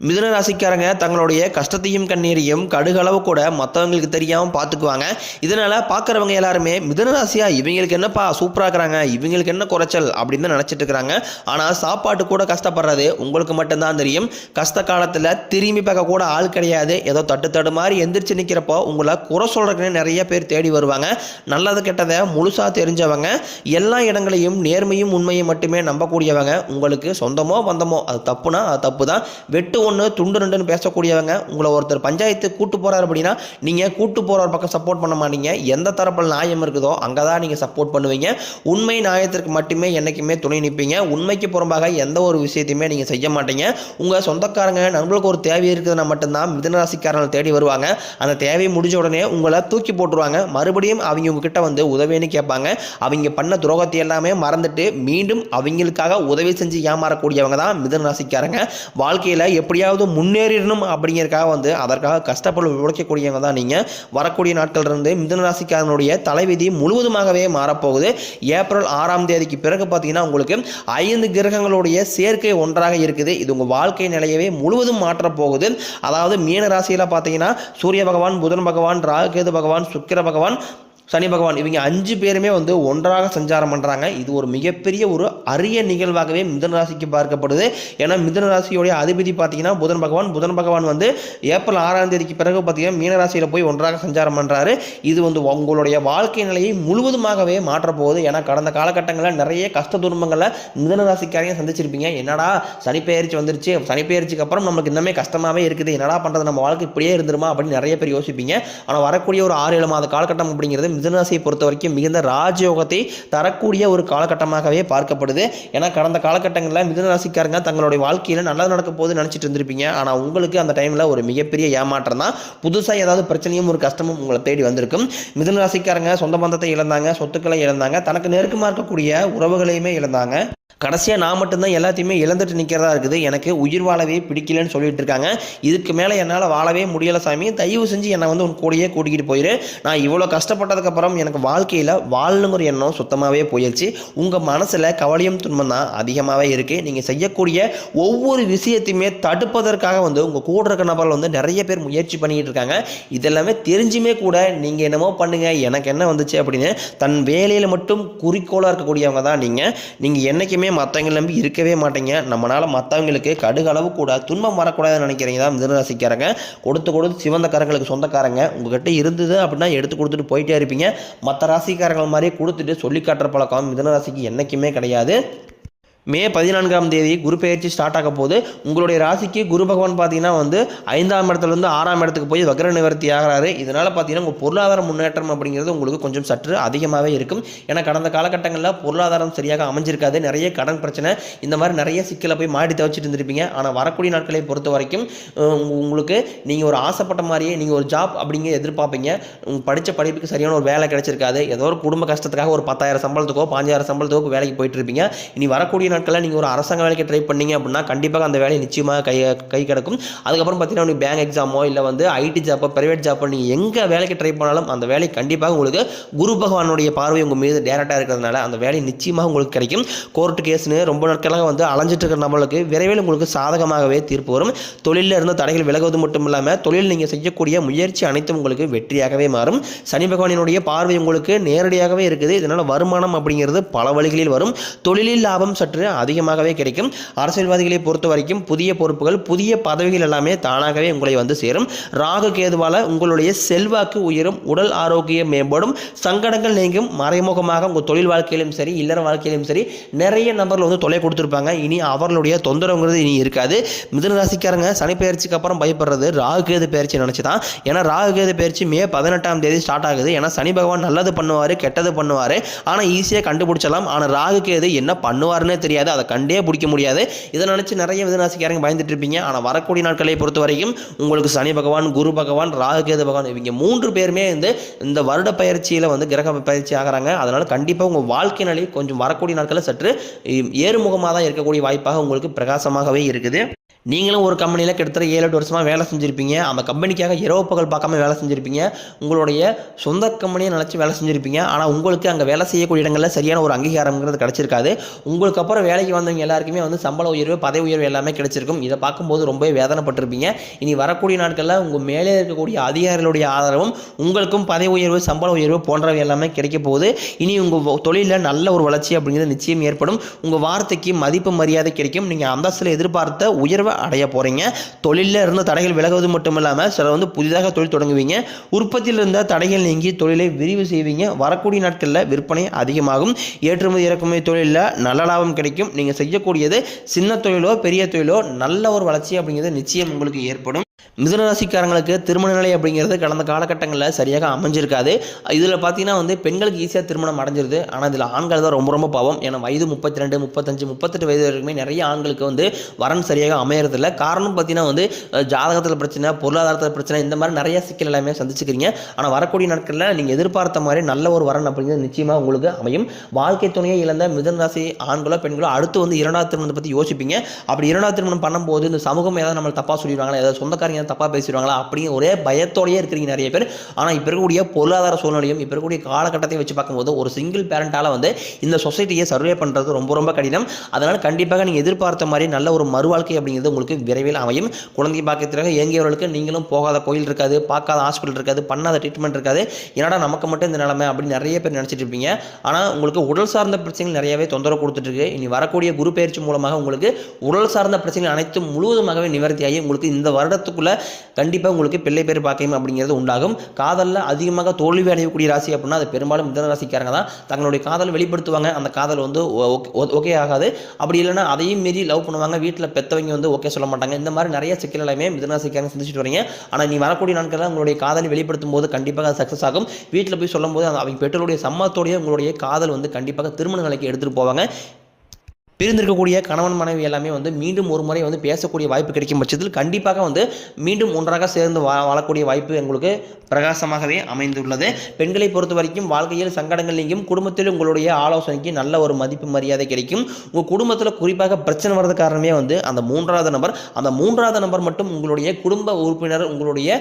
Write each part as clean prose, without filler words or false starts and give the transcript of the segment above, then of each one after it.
மிதுன ராசிக்காரங்க தங்களுடைய கஷ்டத்தையும் கண்ணீரையும் கடுகளவு கூட மற்றவங்களுக்கு தெரியாமல் பார்த்துக்குவாங்க. இதனால் பார்க்குறவங்க எல்லாருமே மிதுன ராசியா இவங்களுக்கு என்னப்பா சூப்பராக இருக்கிறாங்க, இவங்களுக்கு என்ன குறைச்சல் அப்படின்னு தான் நினச்சிட்டு இருக்கிறாங்க. ஆனால் சாப்பாட்டு கூட கஷ்டப்படுறது உங்களுக்கு மட்டும்தான் தெரியும். கஷ்ட காலத்தில் திரும்பி பார்க்க கூட ஆள் கிடையாது. ஏதோ தட்டு மாதிரி எந்திரிச்சு நிற்கிறப்போ உங்களை குறை சொல்கிறதுக்குன்னு நிறைய பேர் தேடி வருவாங்க. நல்லது கெட்டதை முழுசாக தெரிஞ்சவங்க, எல்லா இடங்களையும் நேர்மையும் உண்மையும் மட்டுமே நம்பக்கூடியவங்க. உங்களுக்கு சொந்தமோ பந்தமோ அது தப்புனா அது தப்பு தான். வெட்டு ஒன்று துண்டு ரெண்டுன்னு பேசக்கூடியவங்க. உங்களை ஒருத்தர் பஞ்சாயத்து கூட்டு போகிறார் அப்படின்னா நீங்கள் கூட்டு போகிறவர் பக்கம் சப்போர்ட் பண்ண மாட்டீங்க. எந்த தரப்பில் நியாயம் இருக்குதோ அங்கே தான் நீங்கள் சப்போர்ட் பண்ணுவீங்க. உண்மை நியாயத்திற்கு மட்டுமே என்றைக்குமே துணை நிற்பீங்க. உண்மைக்கு புறம்பாக எந்த ஒரு விஷயத்தையுமே நீங்கள் செய்ய மாட்டீங்க. உங்கள் சொந்தக்காரங்க நம்மளுக்கு ஒரு தேவை இருக்குதுன்னா மட்டும்தான் மிதுன ராசிக்காரர்கள் தேடி வருவாங்க. அந்த தேவை முடிஞ்ச உடனே உங்களை தூக்கி போட்டுருவாங்க. மறுபடியும் அவங்க உங்ககிட்ட வந்து உதவின்னு கேட்பாங்க. அவங்க பண்ண துரோகத்தை எல்லாமே மறந்துட்டு மீண்டும் அவங்களுக்காக உதவி செஞ்சு ஏமாறக்கூடியவங்க தான் மிதுன ராசிக்காரங்க. வாழ்க்கையில் எப்படியாவது முன்னேறிடணும் அப்படிங்கிறதுக்காக வந்து அதற்காக கஷ்டப்பட உழைக்கக்கூடியவங்க தான் நீங்கள். வரக்கூடிய நாட்கள் இருந்து மிதுன ராசிக்காரனுடைய தலைவிதி முழுவதுமாகவே மாறப்போகுது. ஏப்ரல் 6ஆம் தேதிக்கு பிறகு பார்த்தீங்கன்னா உங்களுக்கு 5 கிரகங்களுடைய சேர்க்கை ஒன்றாக இருக்குது. இது உங்கள் வாழ்க்கை நிலையவே முழுவதும் மாற்றப்போகுது. அதாவது மீன ராசியில் பார்த்தீங்கன்னா சூரிய பகவான், புதன் பகவான், ராகுகேது பகவான், சுக்கிர பகவான், சனி பகவான் இவங்க 5 பேருமே வந்து ஒன்றாக சஞ்சாரம் பண்ணுறாங்க. இது ஒரு மிகப்பெரிய ஒரு அரிய நிகழ்வாகவே மிதுன ராசிக்கு பார்க்கப்படுது. ஏன்னா மிதுன ராசியோடைய அதிபதி பார்த்தீங்கன்னா புதன் பகவான் வந்து ஏப்ரல் 6ஆம் தேதிக்கு பிறகு பார்த்தீங்கன்னா மீனராசியில் போய் ஒன்றாக சஞ்சாரம் பண்ணுறாரு. இது வந்து உங்களுடைய வாழ்க்கை நிலையை முழுவதுமாகவே மாற்றப்போகுது. ஏன்னா கடந்த காலகட்டங்களில் நிறைய கஷ்ட துன்பங்களை மிதுன ராசிக்காரையும் சந்திச்சிருப்பீங்க. என்னடா சனிப்பெயர்ச்சி வந்துருச்சு, சனிப்பெயர்ச்சிக்கு அப்புறம் நமக்கு இன்னமே கஷ்டமாகவே இருக்குது, என்னடா பண்ணுறது, நம்ம வாழ்க்கை இப்படியே இருந்துருமா அப்படின்னு நிறைய பேர் யோசிப்பீங்க. ஆனால் வரக்கூடிய ஒரு 6-7 மாத காலகட்டம் அப்படிங்கிறது மிதுன ராசியை பொறுத்த வரைக்கும் மிகுந்த ராஜயோகத்தை தரக்கூடிய ஒரு காலகட்டமாகவே பார்க்கப்படுது. ஏன்னா கடந்த காலகட்டங்களில் மிதுன ராசிக்காரங்க தங்களுடைய வாழ்க்கையில் நல்லது நடக்க போது நினச்சிட்டு இருந்திருப்பீங்க. ஆனால் உங்களுக்கு அந்த டைமில் ஒரு மிகப்பெரிய ஏமாற்றம் தான். புதுசாக ஏதாவது பிரச்சனையும் ஒரு கஷ்டமும் உங்களை தேடி வந்திருக்கும். மிதுன ராசிக்காரங்க சொந்த பந்தத்தை இழந்தாங்க, சொத்துக்களை இழந்தாங்க, தனக்கு நெருக்கமாக இருக்கக்கூடிய உறவுகளையுமே இழந்தாங்க. கடைசியாக நான் மட்டும்தான் எல்லாத்தையுமே இழந்துட்டு நிற்கிறதா இருக்குது, எனக்கு உயிர் வாழவே பிடிக்கலன்னு சொல்லிட்டு இருக்காங்க. இதுக்கு மேலே என்னால் வாழவே முடியலை சாமி, தயவு செஞ்சு என்னை வந்து உன் கூடயே கூட்டிகிட்டு போயிரு. நான் இவ்வளோ கஷ்டப்பட்டதுக்கப்புறம் எனக்கு வாழ்க்கையில் வாழணுங்கிற எண்ணம் சுத்தமாகவே போயிடுச்சு. உங்கள் மனசில் கவலையும் துன்பம் தான் அதிகமாகவே இருக்குது. நீங்கள் செய்யக்கூடிய ஒவ்வொரு விஷயத்தையுமே தடுப்பதற்காக வந்து உங்கள் கூட இருக்க நபர்கள் வந்து நிறைய பேர் முயற்சி பண்ணிக்கிட்டு இருக்காங்க. இதெல்லாமே தெரிஞ்சுமே கூட நீங்கள் என்னமோ பண்ணுங்கள், எனக்கு என்ன வந்துச்சு அப்படின்னு தன் வேலையில் மட்டும் குறிக்கோளாக இருக்கக்கூடியவங்க தான் நீங்கள் என்றைக்குமே மற்றவங்களை நம்பி இருக்கவே மாட்டீங்க. நம்மளால மற்றவங்களுக்கு கடுகளவு கூட துன்பம் வரக்கூடாதுன்னு நினைக்கிறீங்க தான் மிதுன ராசிக்காரங்க. கொடுத்து சிவந்த காரங்களுக்கு சொந்தக்காரங்க உங்ககிட்ட இருந்தது அப்படின்னா எடுத்து கொடுத்துட்டு போயிட்டே இருப்பீங்க. மற்ற ராசிக்காரங்கள் மாதிரி கொடுத்துட்டு சொல்லி காட்டுற பழக்கம் மிதுன ராசிக்கு என்றைக்குமே கிடையாது. மே 14ஆம் தேதி குரு பெயர்ச்சி ஸ்டார்ட் ஆக போது உங்களுடைய ராசிக்கு குரு பகவான் பார்த்தீங்கன்னா வந்து 5ஆம் இடத்துலேருந்து 6ஆம் இடத்துக்கு போய் வக்ர நிவர்த்தி ஆகிறாரு. இதனால் பார்த்தீங்கன்னா உங்கள் பொருளாதார முன்னேற்றம் அப்படிங்கிறது உங்களுக்கு கொஞ்சம் சற்று அதிகமாகவே இருக்கும். ஏன்னா கடந்த காலகட்டங்களில் பொருளாதாரம் சரியாக அமைஞ்சிருக்காது, நிறைய கடன் பிரச்சனை, இந்த மாதிரி நிறைய சிக்கலை போய் மாடி தவச்சிட்டு இருந்திருப்பீங்க. ஆனால் வரக்கூடிய நாட்களை பொறுத்த வரைக்கும் உங்களுக்கு நீங்கள் ஒரு ஆசைப்பட்ட மாதிரியே நீங்கள் ஒரு ஜாப் அப்படிங்கிற எதிர்பார்ப்பீங்க. உங்கள் படித்த படிப்புக்கு சரியான ஒரு வேலை கிடைச்சிருக்காது. ஏதோ ஒரு குடும்ப கஷ்டத்துக்காக ஒரு 10,000 சம்பளத்துக்கோ 5,000 சம்பளத்துக்கோ வேலைக்கு போயிட்டு இருப்பீங்க. இனி வரக்கூடிய நாட்களில் நீங்கள் ஒரு அரசாங்க வேலைக்கு ட்ரை பண்ணீங்க அப்படின்னா கண்டிப்பாக அந்த வேலை நிச்சயமாக கை கிடக்கும். அதுக்கப்புறம் பார்த்தீங்கன்னா உங்களுக்கு பேங்க் எக்ஸாமோ இல்லை வந்து ஐடி ஜாப்போ பிரைவேட் ஜாப்போ நீங்கள் எங்கே வேலைக்கு ட்ரை பண்ணாலும் அந்த வேலை கண்டிப்பாக உங்களுக்கு குரு பகவானுடைய பார்வை உங்கள் மீது டேரெக்டாக இருக்கிறதுனால அந்த வேலை நிச்சயமாக உங்களுக்கு கிடைக்கும். கோர்ட்டு கேஸ்னு ரொம்ப நாட்களாக வந்து அலைஞ்சிட்டு இருக்கிற நம்மளுக்கு விரைவில் உங்களுக்கு சாதகமாகவே தீர்ப்பு வரும். தொழிலில் இருந்த தடைகள் விலகுவது மட்டும் இல்லாமல் தொழில் நீங்கள் செய்யக்கூடிய முயற்சி அனைத்தும் உங்களுக்கு வெற்றியாகவே மாறும். சனி பகவானினுடைய பார்வை உங்களுக்கு நேரடியாகவே இருக்குது. இதனால் வருமானம் அப்படிங்கிறது பல வழிகளில் வரும். தொழிலில் லாபம் சற்று அதிகமாகவே கிடைக்கும். அரசியல்வாதிகளை பொறுத்த வரைக்கும் புதிய பொறுப்புகள், புதிய பதவிகள் எல்லாமே தானாகவே உங்களை வந்து சேரும். ராகு கேதுவால உங்களுடைய செல்வாக்கு உயரும், உடல் ஆரோக்கியம் மேம்படும், சங்கடங்கள் நீங்கும். மறைமுகமாக உங்கள் தொழில் வாழ்க்கையிலும் சரி இல்லற வாழ்க்கையிலும் சரி நிறைய நபர்கள் வந்து தொலை கொடுத்துருப்பாங்க. இனி அவர்களுடைய தொந்தரவுங்கிறது இனி இருக்காது. மிதுன ராசிக்காரங்க சனி பயிற்சிக்கு அப்புறம் பயப்படுறது ராகு கேது பயிற்சி நினச்சி தான். ஏன்னா ராகு கேது பயிற்சி மே 18ஆம் தேதி ஸ்டார்ட் ஆகுது. ஏன்னா சனி பகவான் நல்லது பண்ணுவார், கெட்டது பண்ணுவார், ஆனால் ஈஸியாக கண்டுபிடிச்சலாம். ஆனால் ராகு கேது என்ன பண்ணுவாருன்னே தெரியாது, அதை கண்டே பிடிக்க முடியாது. இதை நினச்சி நிறைய மிதுன ராசிக்காரங்க பயந்துட்டு இருப்பீங்க. ஆனால் வரக்கூடிய நாட்களை பொறுத்த வரைக்கும் உங்களுக்கு சனி பகவான், குரு பகவான், ராகு கேது பகவான் இவங்க 3 பேருமே இந்த வருட பயிற்சியில் வந்து கிரக பயிற்சி ஆகிறாங்க. அதனால் கண்டிப்பாக உங்கள் வாழ்க்கை நிலை கொஞ்சம் வரக்கூடிய நாட்களில் சற்று ஏறுமுகமாக தான் இருக்கக்கூடிய வாய்ப்பாக உங்களுக்கு பிரகாசமாகவே இருக்குது. நீங்களும் ஒரு கம்பெனியில் கிட்டத்தட்ட 7-8 வருஷமாக வேலை செஞ்சுருப்பீங்க. அந்த கம்பெனிக்காக இரவு பகல் பார்க்காம வேலை செஞ்சுருப்பீங்க. உங்களுடைய சொந்த கம்பெனியை நினச்சி வேலை செஞ்சுருப்பீங்க. ஆனால் உங்களுக்கு அங்கே வேலை செய்யக்கூடிய இடங்களில் சரியான ஒரு அங்கீகாரங்கிறது கிடச்சிருக்காது. உங்களுக்கு அப்புறம் வேலைக்கு வந்தவங்க எல்லாருக்குமே வந்து சம்பள உயர்வு, பதவி உயர்வு எல்லாமே கிடைச்சிருக்கும். இதை பார்க்கும்போது ரொம்பவே வேதனைப்பட்டிருப்பீங்க. இனி வரக்கூடிய நாட்களில் உங்கள் மேலே இருக்கக்கூடிய அதிகாரிகளுடைய ஆதரவும் உங்களுக்கும் பதவி உயர்வு, சம்பள உயர்வு போன்றவை எல்லாமே கிடைக்க போகுது. இனி உங்கள் தொழிலில் நல்ல ஒரு வளர்ச்சி அப்படிங்கிறது நிச்சயம் ஏற்படும். உங்கள் வார்த்தைக்கு மதிப்பு மரியாதை கிடைக்கும். நீங்கள் அந்தஸ்தில் எதிர்பார்த்த உயர்வை அடைய போறீங்க. தொழிலில் இருந்த தடைகள் விலகுவது மட்டும் இல்லாமல் சிலர் வந்து புதிதாக தொழில் தொடங்குவீங்க. உற்பத்தியில் இருந்த தடைகள் நீங்கி தொழிலை விரிவு செய்வீங்க. வரக்கூடிய நாட்களில் விற்பனை அதிகமாகும். ஏற்றுமதி இறக்குமதி தொழிலில் நல்ல லாபம் கிடைக்கும். நீங்கள் செய்யக்கூடியது சின்ன தொழிலோ பெரிய தொழிலோ நல்ல ஒரு வளர்ச்சி அப்படிங்கிறது நிச்சயம் உங்களுக்கு ஏற்படும். மிதுன ராசிக்காரங்களுக்கு திருமண நிலை அப்படிங்கிறது கடந்த காலகட்டங்களில் சரியாக அமைஞ்சிருக்காது. இதில் பார்த்தீங்கன்னா வந்து பெண்களுக்கு ஈஸியாக திருமணம் அடைஞ்சிருது. ஆனால் இதில் ஆண்கள் தான் ரொம்ப ரொம்ப பாவம். ஏன்னா வயது 32, 35, 38 வயது வரைக்குமே நிறைய ஆண்களுக்கு வந்து வரன் சரியாக அமையறதில்ல. காரணம் பார்த்தீங்கன்னா வந்து ஜாதகத்தில் பிரச்சனை, பொருளாதாரத்தில் பிரச்சனை, இந்த மாதிரி நிறைய சிக்கல் எல்லாமே சந்திச்சுக்கிறீங்க. ஆனால் வரக்கூடிய நாட்களில் நீங்கள் எதிர்பார்த்த மாதிரி நல்ல ஒரு வரன் அப்படிங்கிறது நிச்சயமாக உங்களுக்கு அமையும். வாழ்க்கை துணையை இழந்த மிதுன ராசி ஆண்களோ பெண்களோ அடுத்து வந்து இரண்டாவது திருமணத்தை பற்றி யோசிப்பீங்க. அப்படி இரண்டாவது திருமணம் பண்ணும்போது இந்த சமூகம் ஏதாவது நம்மளை தப்பாக சொல்லிடுவாங்களா, ஏதாவது சொந்தக்காரங்க தப்பாக பேசிடுவாங்களா அப்படிங்கிற ஒரே பயத்தோடையே இருக்கிறீங்க நிறைய பேர். ஆனால் இப்போ இருக்கக்கூடிய பொருளாதார சூழ்நிலையும் இப்போ இருக்கக்கூடிய காலகட்டத்தை வச்சு பார்க்கும்போது ஒரு சிங்கிள் பேரண்டால் வந்து இந்த சொசைட்டியை சர்வே பண்ணுறது ரொம்ப ரொம்ப கடினம். அதனால் கண்டிப்பாக நீங்கள் எதிர்பார்த்த மாதிரி நல்ல ஒரு மறுவாழ்க்கை அப்படிங்கிறது உங்களுக்கு விரைவில் அமையும். குழந்தை பாக்கியத்திற்காக இயங்கியவர்களுக்கு நீங்களும் போகாத கோயில் இருக்காது, பார்க்காத ஹாஸ்பிட்டல் இருக்காது, பண்ணாத ட்ரீட்மெண்ட் இருக்காது. ஏன்னா நமக்கு மட்டும் இந்த நிலைமை அப்படின்னு நிறைய பேர் நினச்சிட்டு இருப்பீங்க. ஆனால் உங்களுக்கு உடல் சார்ந்த பிரச்சனைகள் நிறையவே தொந்தரவு கொடுத்துட்டு இனி வரக்கூடிய குரு பயிற்சி மூலமாக உங்களுக்கு உடல் சார்ந்த பிரச்சனைகள் அனைத்தும் முழுவதுமாகவே நிவர்த்தியாகி உங்களுக்கு இந்த வருடத்துக்குள்ள கண்டிப்பாக உங்களுக்கு பிள்ளை பேர் பாக்கியம் அப்படிங்கிறது உண்டாகும். காதலில் அதிகமாக தோல்வி அடையக்கூடிய ராசி அப்படின்னா அது பெரும்பாலும் மிதுன ராசிக்காரங்க தான். தங்களுடைய காதல் வெளிப்படுத்துவாங்க. அந்த காதல் வந்து ஓகே ஆகாது. அப்படி இல்லைன்னா அதையும் மீறி லவ் பண்ணுவாங்க. வீட்டில் பெற்றவங்க வந்து ஓகே சொல்ல மாட்டாங்க. இந்த மாதிரி நிறைய சிக்கல் எல்லாமே மிதுன ராசிக்காரங்க சந்திச்சுட்டு வரீங்க. ஆனால் நீ வரக்கூடிய நாட்களில் உங்களுடைய காதலை வெளிப்படுத்தும் போது கண்டிப்பாக அது சக்ஸஸ் ஆகும். வீட்டில் போய் சொல்லும் போது அவங்க பெற்றோருடைய சம்மத்தோடைய உங்களுடைய காதல் வந்து கண்டிப்பாக திருமண நிலைக்கு எடுத்துகிட்டு போவாங்க. பிரிந்திருக்கக்கூடிய கணவன் மனைவி எல்லாமே வந்து மீண்டும் ஒரு முறை வந்து பேசக்கூடிய வாய்ப்பு கிடைக்கும் பட்சத்தில் கண்டிப்பாக வந்து மீண்டும் ஒன்றாக சேர்ந்து வாழக்கூடிய வாய்ப்பு உங்களுக்கு பிரகாசமாகவே அமைந்துள்ளது. பெண்களை பொறுத்த வரைக்கும் வாழ்க்கையில் சங்கடங்கள் நீங்கும். குடும்பத்தில் உங்களுடைய ஆலோசனைக்கு நல்ல ஒரு மதிப்பு மரியாதை கிடைக்கும். உங்கள் குடும்பத்தில் குறிப்பாக பிரச்சனை வர்றது காரணமே வந்து அந்த மூன்றாவது நபர் மட்டும் உங்களுடைய குடும்ப உறுப்பினர் உங்களுடைய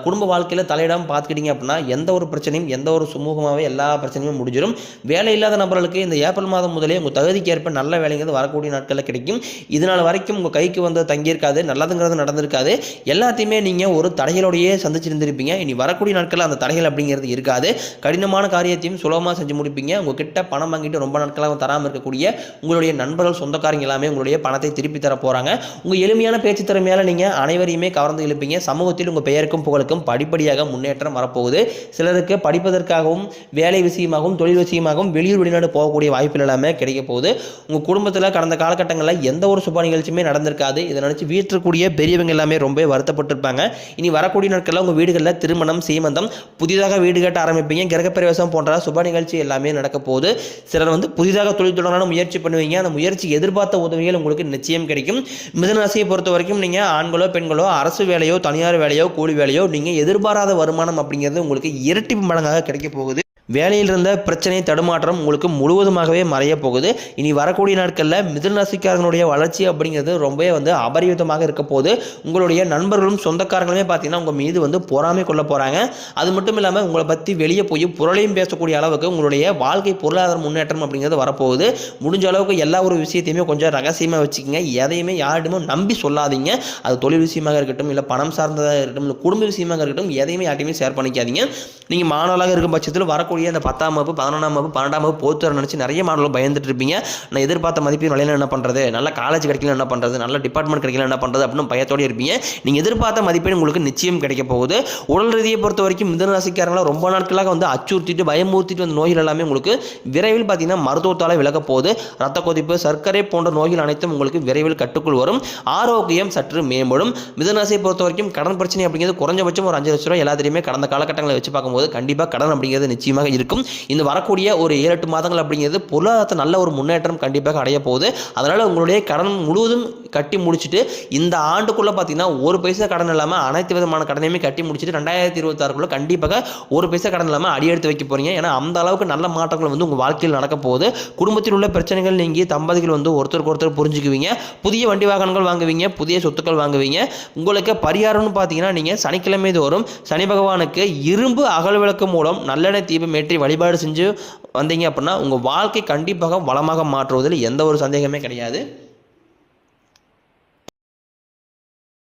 குடும்ப வாழ்க்கையில் தலையிடாமல் பார்த்துக்கிட்டீங்க அப்படின்னா எந்த ஒரு பிரச்சனையும் எந்த ஒரு சுமூகமாகவே எல்லா பிரச்சனையும் முடிஞ்சிடும். வேலை இல்லாத நபர்களுக்கு இந்த ஏப்ரல் மாதம் முதலே உங்கள் தகுதிக்கு ஏற்ப நல்ல வேலைங்கிறது வரக்கூடிய நாட்களில் கிடைக்கும். இதனால் வரைக்கும் உங்கள் கைக்கு வந்து தங்கியிருக்காது, நல்லதுங்கிறது நடந்திருக்காது. எல்லாத்தையுமே நீங்கள் ஒரு தடைகளோடையே சந்திச்சிருந்திருப்பீங்க. இனி வரக்கூடிய நாட்களில் அந்த தடைகள் அப்படிங்கிறது இருக்காது. கடினமான காரியத்தையும் சுலபமாக செஞ்சு முடிப்பீங்க. உங்ககிட்ட பணம் வாங்கிட்டு ரொம்ப நாட்களாக தராமல் இருக்கக்கூடிய உங்களுடைய நண்பர்கள் சொந்தக்காரங்க எல்லாமே உங்களுடைய பணத்தை திருப்பி தர போகிறாங்க. உங்கள் எளிமையான பேச்சு திறமையால் நீங்கள் அனைவரையுமே கவர்ந்து இழுப்பீங்க. சமூகத்தில் உங்கள் பெயருக்கும் புகழுக்கும் படிப்படியாக முன்னேற்றம் வரப்போகுது. சிலருக்கு படிப்பதற்காகவும் வேலை விஷயமாகவும் தொழில் விஷயமாகவும் வெளியூர் வெளிநாடு போகக்கூடிய வாய்ப்புகள் எல்லாமே கிடைக்க போகுது. உங்கள் குடும்பத்தில் கடந்த காலகட்டங்களில் எந்த ஒரு சுப நிகழ்ச்சியுமே நடந்திருக்காது. இதை நினச்சி வீட்டிற்கூடிய பெரியவங்க எல்லாமே ரொம்ப வருத்தப்பட்டிருப்பாங்க. இனி வரக்கூடிய நாட்களில் உங்கள் வீடுகளில் திருமணம், சீமந்தம், புதிதாக வீடு கட்ட ஆரம்பிப்பீங்க. கிரகப்பிரவேசம் போன்ற சுப நிகழ்ச்சி எல்லாமே நடக்க போகுது. சிலர் வந்து புதிதாக தொழில் தொடங்கணும் முயற்சி பண்ணுவீங்க. அந்த முயற்சி எதிர்பார்த்த உதவிகள் உங்களுக்கு நிச்சயம் கிடைக்கும். மிதுன ராசியை பொறுத்த வரைக்கும் நீங்கள் ஆண்களோ பெண்களோ அரசு வேலையோ தனியார் வேலையோ கூலி வேலையோ நீங்கள் எதிர்பாராத வருமானம் அப்படிங்கிறது உங்களுக்கு இரட்டிப்பு மடங்காக கிடைக்க போகுது. வேலையில் இருந்த பிரச்சனை தடுமாற்றம் உங்களுக்கு முழுவதுமாகவே மறைய போகுது. இனி வரக்கூடிய நாட்களில் மிதுன ராசிக்காரங்களுடைய வளர்ச்சி அப்படிங்கிறது ரொம்பவே வந்து அபரிவிதமாக இருக்க போகுது. உங்களுடைய நண்பர்களும் சொந்தக்காரங்களுமே பார்த்தீங்கன்னா உங்கள் மீது வந்து பொறாமை கொள்ள போகிறாங்க. அது மட்டும் இல்லாமல் உங்களை பற்றி வெளியே போய் புரளையும் பேசக்கூடிய அளவுக்கு உங்களுடைய வாழ்க்கை பொருளாதார முன்னேற்றம் அப்படிங்கிறது வரப்போகுது. முடிஞ்ச அளவுக்கு எல்லா ஒரு விஷயத்தையுமே கொஞ்சம் ரகசியமாக வச்சுக்கோங்க. எதையுமே யாரிடமும் நம்பி சொல்லாதீங்க. அது தொழில் விஷயமாக இருக்கட்டும், இல்லை பணம் சார்ந்ததாக இருக்கட்டும், இல்லை குடும்ப விஷயமாக இருக்கட்டும், எதையுமே யார்ட்டையுமே ஷேர் பண்ணிக்காதீங்க. நீங்கள் மாணவர்களாக இருக்கும் பட்சத்தில் வரக்கூடிய இந்த 10ஆம் வகுப்பு 11ஆம் வகுப்பு 12ஆம் வகுப்பு போத்து நினச்சி நிறைய மாணவர்கள் பயந்துட்டு இருப்பீங்க. நான் எதிர்பார்த்த மதிப்பெண் நிலையில் என்ன பண்ணுறது, நல்ல காலேஜ் கிடைக்கல என்ன பண்ணுறது, நல்ல டிபார்ட்மெண்ட் கிடைக்கல என்ன பண்ணுறது அப்படின்னு பயத்தோடு இருப்பீங்க. நீங்கள் எதிர்பார்த்த மதிப்பெண் உங்களுக்கு நிச்சயம் கிடைக்க போகுது. உடல் ரீதியை பொறுத்த வரைக்கும் மிதுன ராசிக்காரங்களா ரொம்ப நாட்களாக வந்து அச்சுறுத்திட்டு பயமூர்த்திட்டு வந்த நோய்கள் எல்லாமே உங்களுக்கு விரைவில் பார்த்தீங்கன்னா மருத்துவத்தால் விலக போகுது. ரத்த கொதிப்பு, சர்க்கரை போன்ற நோய்கள் அனைத்தும் உங்களுக்கு விரைவில் கட்டுக்குள் வரும். ஆரோக்கியம் சற்று மேம்படும். மிதுன ராசியை பொறுத்த வரைக்கும் கடன் பிரச்சனை அப்படிங்கிறது குறைஞ்சபட்சம் ஒரு 5 லட்ச ரூபாய் எல்லாத்தையுமே கடந்த காலகட்டங்களை வச்சு பார்க்கும்போது கண்டிப்பாக கடன் அப்படிங்கிறது நிச்சயமாக கண்டிப்பாக இருக்கும். இந்த வரக்கூடிய ஒரு 7-8 மாதங்கள் அப்படிங்கிறது பொருளாதாரத்தை நல்ல ஒரு முன்னேற்றம் கண்டிப்பாக அடைய போகுது. அதனால் உங்களுடைய கடன் முழுவதும் கட்டி முடிச்சுட்டு இந்த ஆண்டுக்குள்ளே பார்த்தீங்கன்னா ஒரு பைசா கடன் இல்லாமல் அனைத்து விதமான கடனையுமே கட்டி முடிச்சுட்டு 2026 கண்டிப்பாக ஒரு பைசா கடன் இல்லாமல் அடியெடுத்து வைக்க போகிறீங்க. ஏன்னா அந்த அளவுக்கு நல்ல மாற்றங்கள் வந்து உங்கள் வாழ்க்கையில் நடக்க போகுது. குடும்பத்தில் உள்ள பிரச்சனைகள் நீங்கி தம்பதிகள் வந்து ஒருத்தருக்கு ஒருத்தர் புரிஞ்சுக்குவீங்க. புதிய வண்டி வாகனங்கள் வாங்குவீங்க, புதிய சொத்துக்கள் வாங்குவீங்க. உங்களுக்கு பரிகாரம்னு பார்த்தீங்கன்னா நீங்கள் சனிக்கிழமை தோறும் சனி பகவானுக்கு இரும்பு அகல் விளக்கு மூலம் நல்லெண்ணெய் தீபம் ஏற்றி வழிபாடு செஞ்சு வந்தீங்க அப்படின்னா உங்கள் வாழ்க்கை கண்டிப்பாக வளமாக மாற்றுவதில் எந்த ஒரு சந்தேகமே கிடையாது.